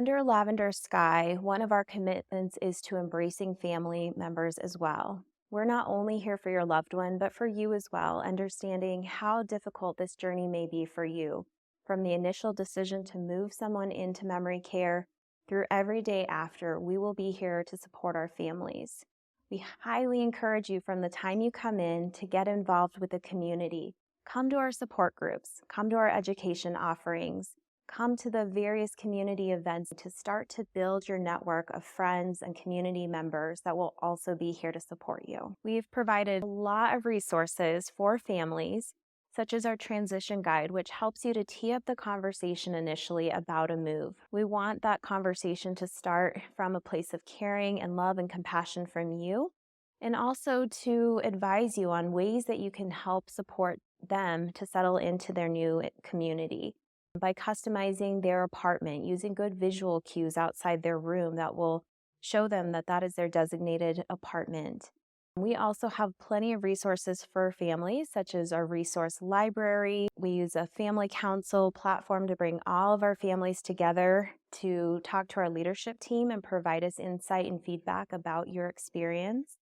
Under Lavender Sky, one of our commitments is to embracing family members as well. We're not only here for your loved one, but for you as well, understanding how difficult this journey may be for you, from the initial decision to move someone into memory care through every day after. We will be here to support our families. We highly encourage you from the time you come in to get involved with the community. Come to our support groups, come to our education offerings, come to the various community events to start to build your network of friends and community members that will also be here to support you. We've provided a lot of resources for families, such as our transition guide, which helps you to tee up the conversation initially about a move. We want that conversation to start from a place of caring and love and compassion from you, and also to advise you on ways that you can help support them to settle into their new community by customizing their apartment, using good visual cues outside their room that will show them that that is their designated apartment. We also have plenty of resources for families, such as our resource library. We use a family council platform to bring all of our families together to talk to our leadership team and provide us insight and feedback about your experience.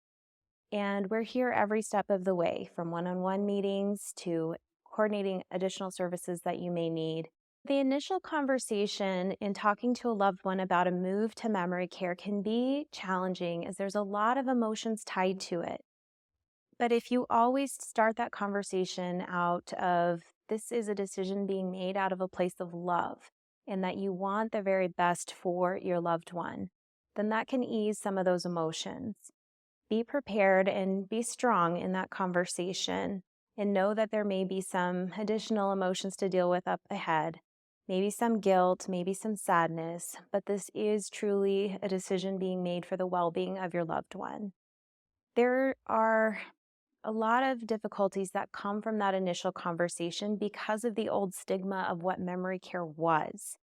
And we're here every step of the way, from one-on-one meetings to coordinating additional services that you may need. The initial conversation in talking to a loved one about a move to memory care can be challenging, as there's a lot of emotions tied to it. But if you always start that conversation out of, this is a decision being made out of a place of love, and that you want the very best for your loved one, then that can ease some of those emotions. Be prepared and be strong in that conversation, and know that there may be some additional emotions to deal with up ahead. Maybe some guilt, maybe some sadness, but this is truly a decision being made for the well-being of your loved one. There are a lot of difficulties that come from that initial conversation because of the old stigma of what memory care was,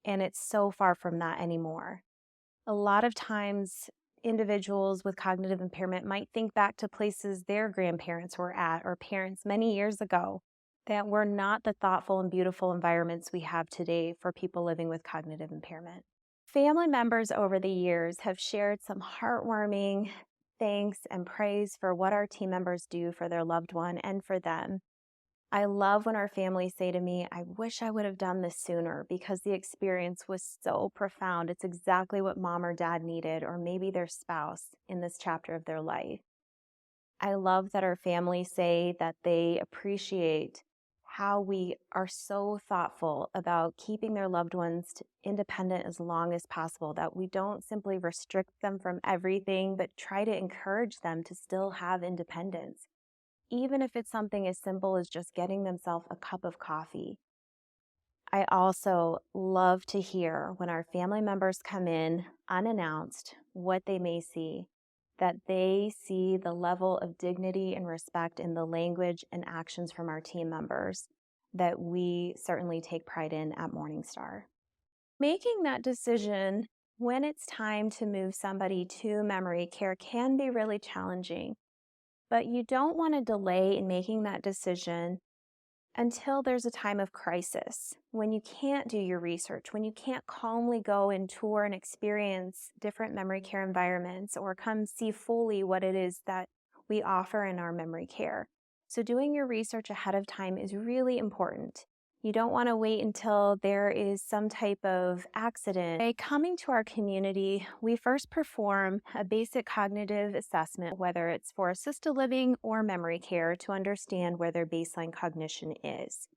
and it's so far from that anymore. A lot of times, individuals with cognitive impairment might think back to places their grandparents were at, or parents many years ago, that were not the thoughtful and beautiful environments we have today for people living with cognitive impairment. Family members over the years have shared some heartwarming thanks and praise for what our team members do for their loved one and for them. I love when our families say to me, I wish I would have done this sooner because the experience was so profound. It's exactly what mom or dad needed, or maybe their spouse, in this chapter of their life. I love that our families say that they appreciate how we are so thoughtful about keeping their loved ones independent as long as possible, that we don't simply restrict them from everything, but try to encourage them to still have independence, even if it's something as simple as just getting themselves a cup of coffee. I also love to hear when our family members come in unannounced what they may see, that they see the level of dignity and respect in the language and actions from our team members that we certainly take pride in at MorningStar. Making that decision when it's time to move somebody to memory care can be really challenging, but you don't want to delay in making that decision until there's a time of crisis, when you can't do your research, when you can't calmly go and tour and experience different memory care environments or come see fully what it is that we offer in our memory care. So doing your research ahead of time is really important. You don't want to wait until there is some type of accident. By coming to our community, we first perform a basic cognitive assessment, whether it's for assisted living or memory care, to understand where their baseline cognition is.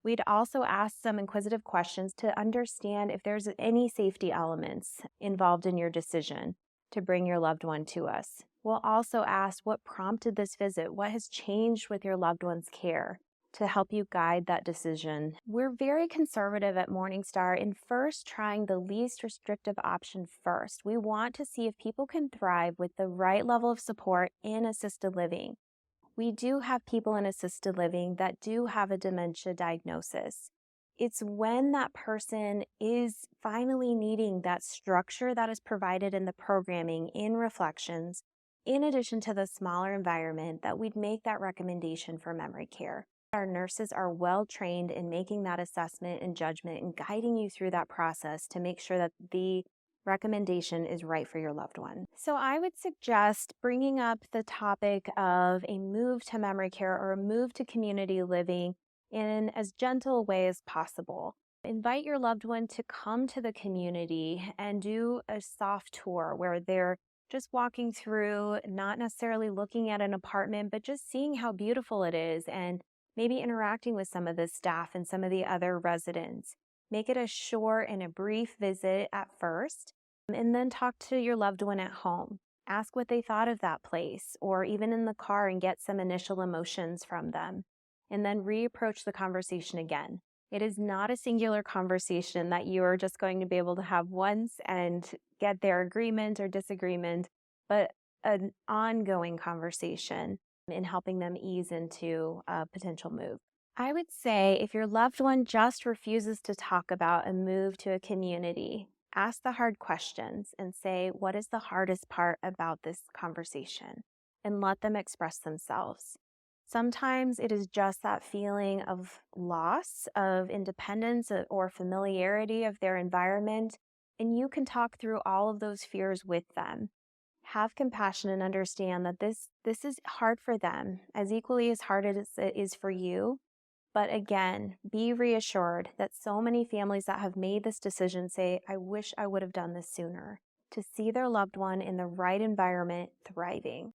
We'd also ask some inquisitive questions to understand if there's any safety elements involved in your decision to bring your loved one to us. We'll also ask what prompted this visit, what has changed with your loved one's care, to help you guide that decision. We're very conservative at MorningStar in first trying the least restrictive option first. We want to see if people can thrive with the right level of support in assisted living. We do have people in assisted living that do have a dementia diagnosis. It's when that person is finally needing that structure that is provided in the programming, in reflections, in addition to the smaller environment, that we'd make that recommendation for memory care. Our nurses are well trained in making that assessment and judgment and guiding you through that process to make sure that the recommendation is right for your loved one. So I would suggest bringing up the topic of a move to memory care or a move to community living in as gentle a way as possible. Invite your loved one to come to the community and do a soft tour where they're just walking through, not necessarily looking at an apartment, but just seeing how beautiful it is and maybe interacting with some of the staff and some of the other residents. Make it a short and a brief visit at first, and then talk to your loved one at home. Ask what they thought of that place, or even in the car, and get some initial emotions from them. And then reapproach the conversation again. It is not a singular conversation that you are just going to be able to have once and get their agreement or disagreement, but an ongoing conversation in helping them ease into a potential move. I would say if your loved one just refuses to talk about a move to a community, ask the hard questions and say, what is the hardest part about this conversation? And let them express themselves. Sometimes it is just that feeling of loss, of independence, or familiarity of their environment, and you can talk through all of those fears with them. Have compassion and understand that this is hard for them, as equally as hard as it is for you. But again, be reassured that so many families that have made this decision say, I wish I would have done this sooner, to see their loved one in the right environment thriving.